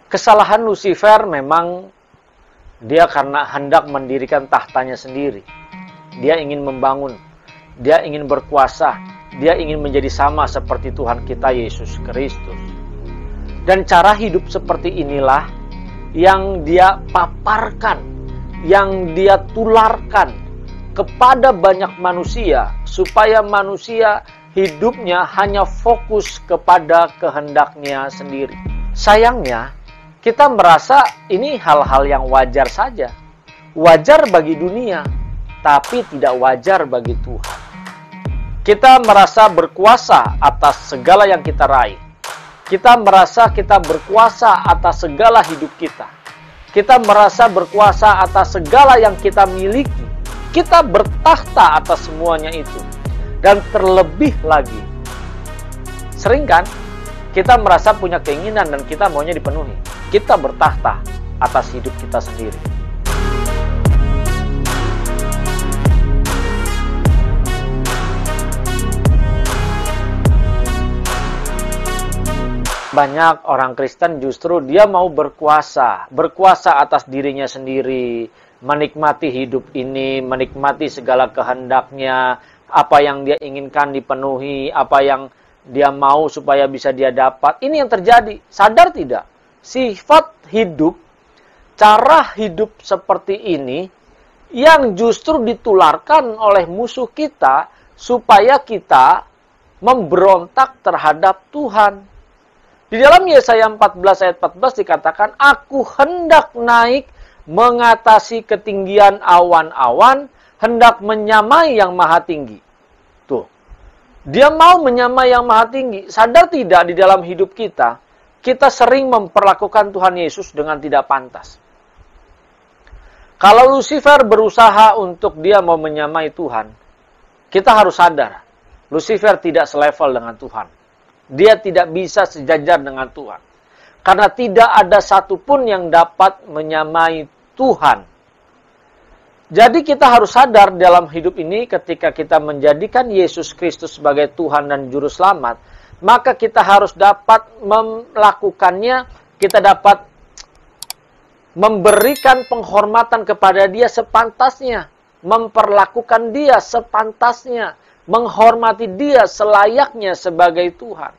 Kesalahan Lucifer memang dia karena hendak mendirikan tahtanya sendiri. Dia ingin membangun, dia ingin berkuasa, dia ingin menjadi sama seperti Tuhan kita Yesus Kristus. Dan cara hidup seperti inilah yang dia paparkan, yang dia tularkan kepada banyak manusia, supaya manusia hidupnya hanya fokus kepada kehendaknya sendiri. Sayangnya, kita merasa ini hal-hal yang wajar saja. Wajar bagi dunia, tapi tidak wajar bagi Tuhan. Kita merasa berkuasa atas segala yang kita raih. Kita merasa kita berkuasa atas segala hidup kita. Kita merasa berkuasa atas segala yang kita miliki. Kita bertahta atas semuanya itu. Dan terlebih lagi, sering kan kita merasa punya keinginan dan kita maunya dipenuhi. Kita bertahta atas hidup kita sendiri. Banyak orang Kristen justru dia mau berkuasa atas dirinya sendiri, menikmati hidup ini, menikmati segala kehendaknya, apa yang dia inginkan dipenuhi, apa yang dia mau supaya bisa dia dapat. Ini yang terjadi. Sadar tidak? Sifat hidup, cara hidup seperti ini yang justru ditularkan oleh musuh kita supaya kita memberontak terhadap Tuhan. Di dalam Yesaya 14 ayat 14 dikatakan, "Aku hendak naik mengatasi ketinggian awan-awan, hendak menyamai yang maha tinggi." Tuh. Dia mau menyamai yang maha tinggi. Sadar tidak di dalam hidup kita, kita sering memperlakukan Tuhan Yesus dengan tidak pantas. Kalau Lucifer berusaha untuk dia mau menyamai Tuhan, kita harus sadar, Lucifer tidak selevel dengan Tuhan. Dia tidak bisa sejajar dengan Tuhan. Karena tidak ada satupun yang dapat menyamai Tuhan. Jadi kita harus sadar dalam hidup ini ketika kita menjadikan Yesus Kristus sebagai Tuhan dan Juru Selamat, maka kita harus dapat melakukannya, kita dapat memberikan penghormatan kepada Dia sepantasnya, memperlakukan Dia sepantasnya, menghormati Dia selayaknya sebagai Tuhan.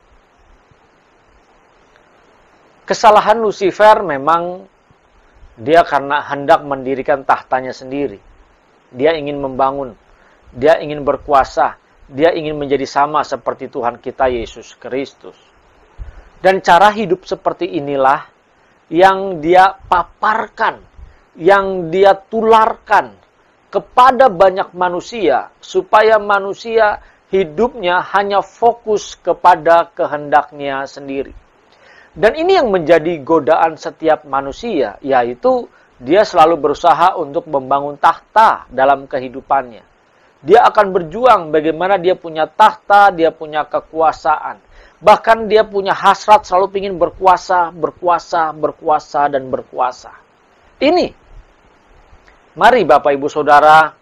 Kesalahan Lucifer memang dia karena hendak mendirikan tahtanya sendiri. Dia ingin membangun, dia ingin berkuasa, dia ingin menjadi sama seperti Tuhan kita Yesus Kristus. Dan cara hidup seperti inilah yang dia paparkan, yang dia tularkan kepada banyak manusia, supaya manusia hidupnya hanya fokus kepada kehendaknya sendiri. Dan ini yang menjadi godaan setiap manusia, yaitu dia selalu berusaha untuk membangun tahta dalam kehidupannya. Dia akan berjuang bagaimana dia punya tahta, dia punya kekuasaan. Bahkan dia punya hasrat selalu ingin berkuasa, dan berkuasa. Ini, mari Bapak Ibu Saudara,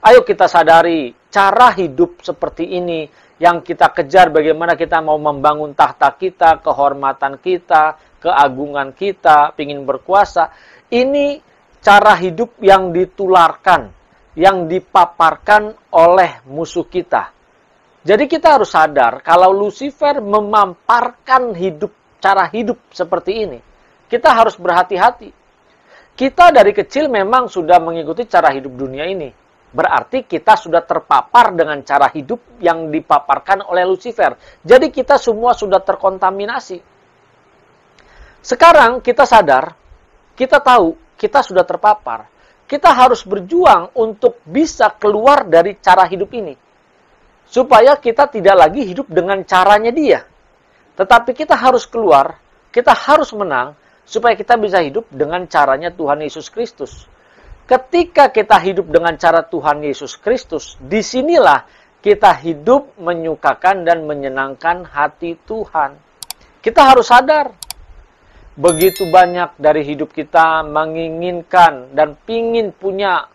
ayo kita sadari cara hidup seperti ini yang kita kejar, bagaimana kita mau membangun tahta kita, kehormatan kita, keagungan kita, ingin berkuasa. Ini cara hidup yang ditularkan, yang dipaparkan oleh musuh kita. Jadi kita harus sadar, kalau Lucifer memamparkan cara hidup seperti ini, kita harus berhati-hati. Kita dari kecil memang sudah mengikuti cara hidup dunia ini. Berarti kita sudah terpapar dengan cara hidup yang dipaparkan oleh Lucifer. Jadi kita semua sudah terkontaminasi. Sekarang kita sadar, kita tahu, kita sudah terpapar. Kita harus berjuang untuk bisa keluar dari cara hidup ini. Supaya kita tidak lagi hidup dengan caranya dia. Tetapi kita harus keluar, kita harus menang, supaya kita bisa hidup dengan caranya Tuhan Yesus Kristus. Ketika kita hidup dengan cara Tuhan Yesus Kristus, disinilah kita hidup menyukakan dan menyenangkan hati Tuhan. Kita harus sadar, begitu banyak dari hidup kita menginginkan dan pingin punya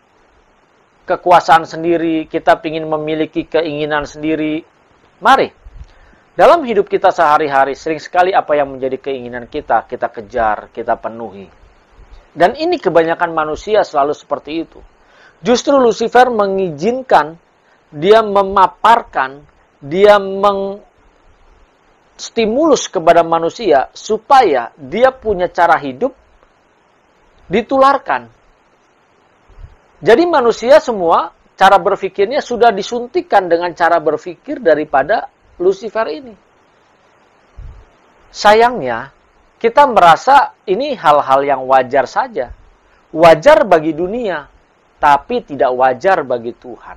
kekuasaan sendiri, kita pingin memiliki keinginan sendiri. Mari, Dalam hidup kita sehari-hari, sering sekali apa yang menjadi keinginan kita, kita kejar, kita penuhi. Dan ini kebanyakan manusia selalu seperti itu. Justru Lucifer mengizinkan, dia memaparkan, dia stimulus kepada manusia supaya dia punya cara hidup ditularkan. Jadi manusia semua cara berpikirnya sudah disuntikan dengan cara berpikir daripada Lucifer ini. Sayangnya, kita merasa ini hal-hal yang wajar saja. Wajar bagi dunia, tapi tidak wajar bagi Tuhan.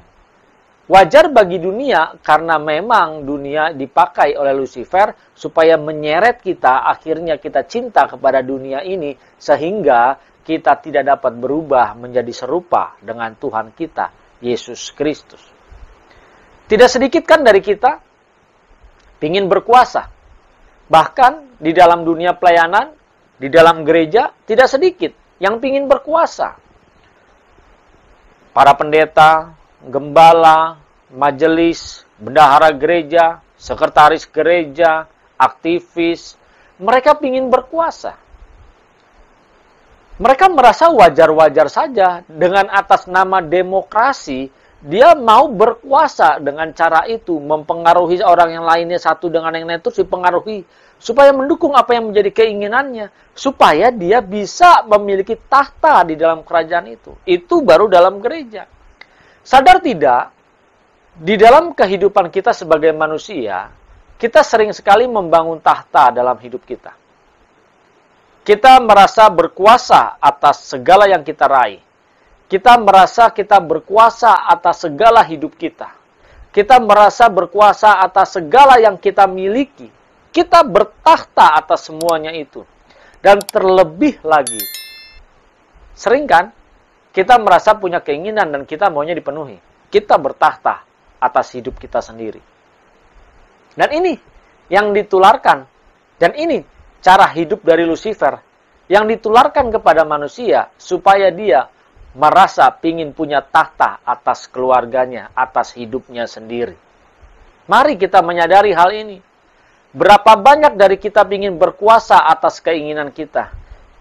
Wajar bagi dunia karena memang dunia dipakai oleh Lucifer supaya menyeret kita, akhirnya kita cinta kepada dunia ini, sehingga kita tidak dapat berubah menjadi serupa dengan Tuhan kita, Yesus Kristus. Tidak sedikit kan dari kita ingin berkuasa. Bahkan di dalam dunia pelayanan, di dalam gereja, tidak sedikit yang ingin berkuasa. Para pendeta, gembala, majelis, bendahara gereja, sekretaris gereja, aktivis, mereka ingin berkuasa. Mereka merasa wajar-wajar saja dengan atas nama demokrasi, dia mau berkuasa dengan cara itu, mempengaruhi orang yang lainnya satu dengan yang lain itu dipengaruhi, supaya mendukung apa yang menjadi keinginannya, supaya dia bisa memiliki tahta di dalam kerajaan itu. Itu baru dalam gereja. Sadar tidak, di dalam kehidupan kita sebagai manusia, kita sering sekali membangun tahta dalam hidup kita. Kita merasa berkuasa atas segala yang kita raih. Kita merasa kita berkuasa atas segala hidup kita. Kita merasa berkuasa atas segala yang kita miliki. Kita bertakhta atas semuanya itu. Dan terlebih lagi, sering kan, kita merasa punya keinginan dan kita maunya dipenuhi. Kita bertakhta atas hidup kita sendiri. Dan ini yang ditularkan. Dan ini cara hidup dari Lucifer yang ditularkan kepada manusia supaya dia merasa pingin punya tahta atas keluarganya, atas hidupnya sendiri. Mari kita menyadari hal ini. Berapa banyak dari kita pingin berkuasa atas keinginan kita.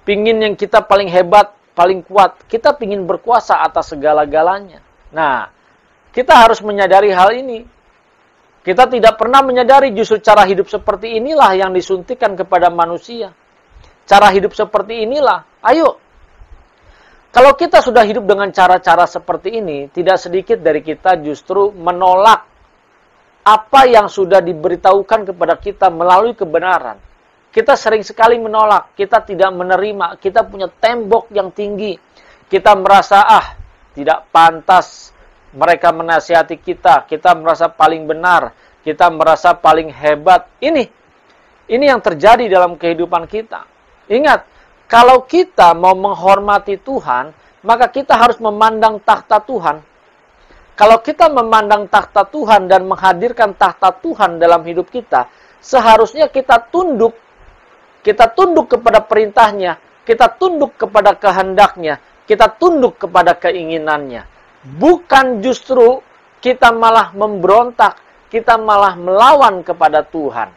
Pingin yang kita paling hebat, paling kuat. Kita pingin berkuasa atas segala-galanya. Nah, kita harus menyadari hal ini. Kita tidak pernah menyadari justru cara hidup seperti inilah yang disuntikan kepada manusia. Cara hidup seperti inilah. Ayo, kalau kita sudah hidup dengan cara-cara seperti ini, tidak sedikit dari kita justru menolak apa yang sudah diberitahukan kepada kita melalui kebenaran. Kita sering sekali menolak, kita tidak menerima, kita punya tembok yang tinggi. Kita merasa, tidak pantas mereka menasihati kita, kita merasa paling benar, kita merasa paling hebat. Ini yang terjadi dalam kehidupan kita. Ingat, kalau kita mau menghormati Tuhan, maka kita harus memandang takhta Tuhan. Kalau kita memandang takhta Tuhan dan menghadirkan takhta Tuhan dalam hidup kita, seharusnya kita tunduk kepada perintahnya, kita tunduk kepada kehendaknya, kita tunduk kepada keinginannya. Bukan justru kita malah memberontak, kita malah melawan kepada Tuhan.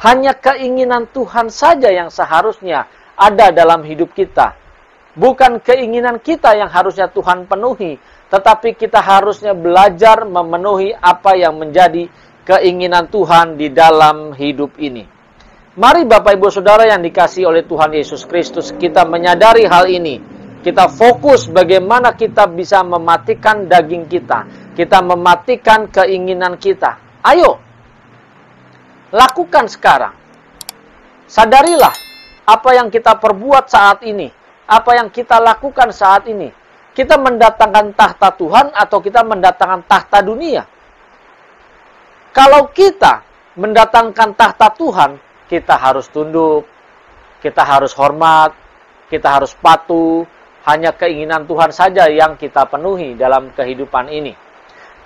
Hanya keinginan Tuhan saja yang seharusnya ada dalam hidup kita. Bukan keinginan kita yang harusnya Tuhan penuhi, tetapi kita harusnya belajar memenuhi apa yang menjadi keinginan Tuhan di dalam hidup ini. Mari Bapak Ibu Saudara yang dikasihi oleh Tuhan Yesus Kristus, kita menyadari hal ini. Kita fokus bagaimana kita bisa mematikan daging kita. Kita mematikan keinginan kita. Ayo, lakukan sekarang. Sadarilah apa yang kita perbuat saat ini. Apa yang kita lakukan saat ini. Kita mendatangkan tahta Tuhan atau kita mendatangkan tahta dunia. Kalau kita mendatangkan tahta Tuhan, kita harus tunduk, kita harus hormat, kita harus patuh. Hanya keinginan Tuhan saja yang kita penuhi dalam kehidupan ini.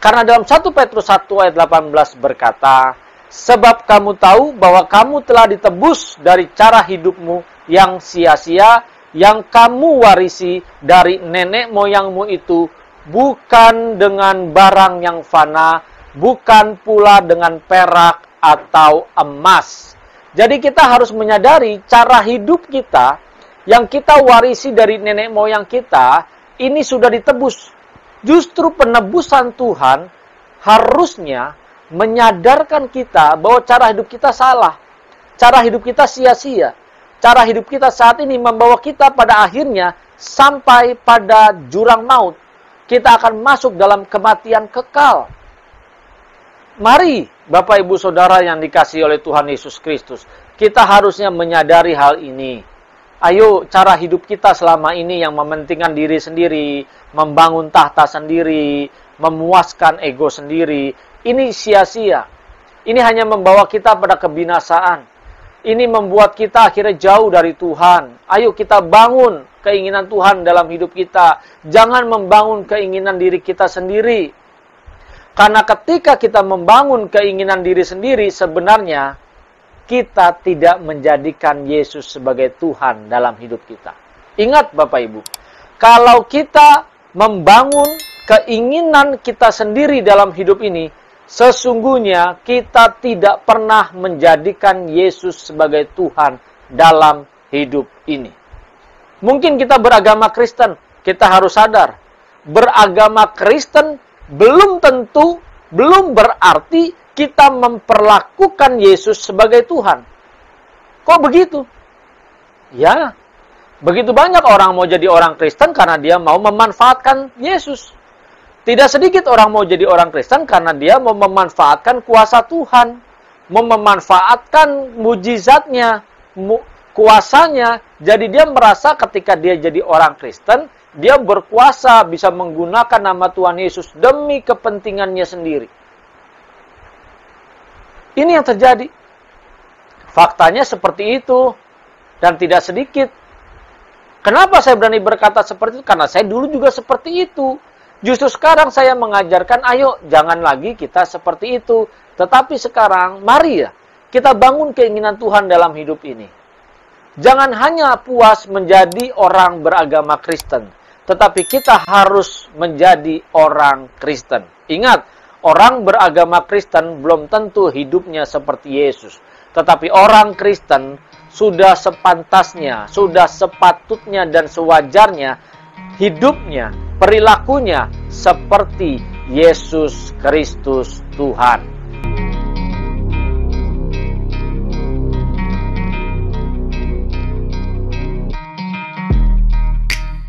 Karena dalam 1 Petrus 1 ayat 18 berkata, sebab kamu tahu bahwa kamu telah ditebus dari cara hidupmu yang sia-sia, yang kamu warisi dari nenek moyangmu itu, bukan dengan barang yang fana, bukan pula dengan perak atau emas. Jadi kita harus menyadari cara hidup kita yang kita warisi dari nenek moyang kita, ini sudah ditebus. Justru penebusan Tuhan harusnya menyadarkan kita bahwa cara hidup kita salah. Cara hidup kita sia-sia. Cara hidup kita saat ini membawa kita pada akhirnya sampai pada jurang maut. Kita akan masuk dalam kematian kekal. Mari, Bapak Ibu Saudara yang dikasihi oleh Tuhan Yesus Kristus, kita harusnya menyadari hal ini. Ayo, cara hidup kita selama ini yang mementingkan diri sendiri, membangun tahta sendiri, memuaskan ego sendiri, ini sia-sia. Ini hanya membawa kita pada kebinasaan. Ini membuat kita akhirnya jauh dari Tuhan. Ayo kita bangun keinginan Tuhan dalam hidup kita. Jangan membangun keinginan diri kita sendiri. Karena ketika kita membangun keinginan diri sendiri, sebenarnya kita tidak menjadikan Yesus sebagai Tuhan dalam hidup kita. Ingat Bapak Ibu, kalau kita membangun keinginan kita sendiri dalam hidup ini, sesungguhnya kita tidak pernah menjadikan Yesus sebagai Tuhan dalam hidup ini. Mungkin kita beragama Kristen, kita harus sadar, beragama Kristen belum tentu, belum berarti kita memperlakukan Yesus sebagai Tuhan. Kok begitu? Ya, begitu banyak orang mau jadi orang Kristen karena dia mau memanfaatkan Yesus. Tidak sedikit orang mau jadi orang Kristen karena dia mau memanfaatkan kuasa Tuhan, mau memanfaatkan mujizatnya, kuasanya. Jadi dia merasa ketika dia jadi orang Kristen, dia berkuasa bisa menggunakan nama Tuhan Yesus demi kepentingannya sendiri. Ini yang terjadi. Faktanya seperti itu. Dan tidak sedikit. Kenapa saya berani berkata seperti itu? Karena saya dulu juga seperti itu. Justru sekarang saya mengajarkan, ayo jangan lagi kita seperti itu. Tetapi sekarang, mari ya, kita bangun keinginan Tuhan dalam hidup ini. Jangan hanya puas menjadi orang beragama Kristen. Tetapi kita harus menjadi orang Kristen. Ingat, orang beragama Kristen belum tentu hidupnya seperti Yesus. Tetapi orang Kristen sudah sepantasnya, sudah sepatutnya dan sewajarnya hidupnya, perilakunya seperti Yesus Kristus Tuhan.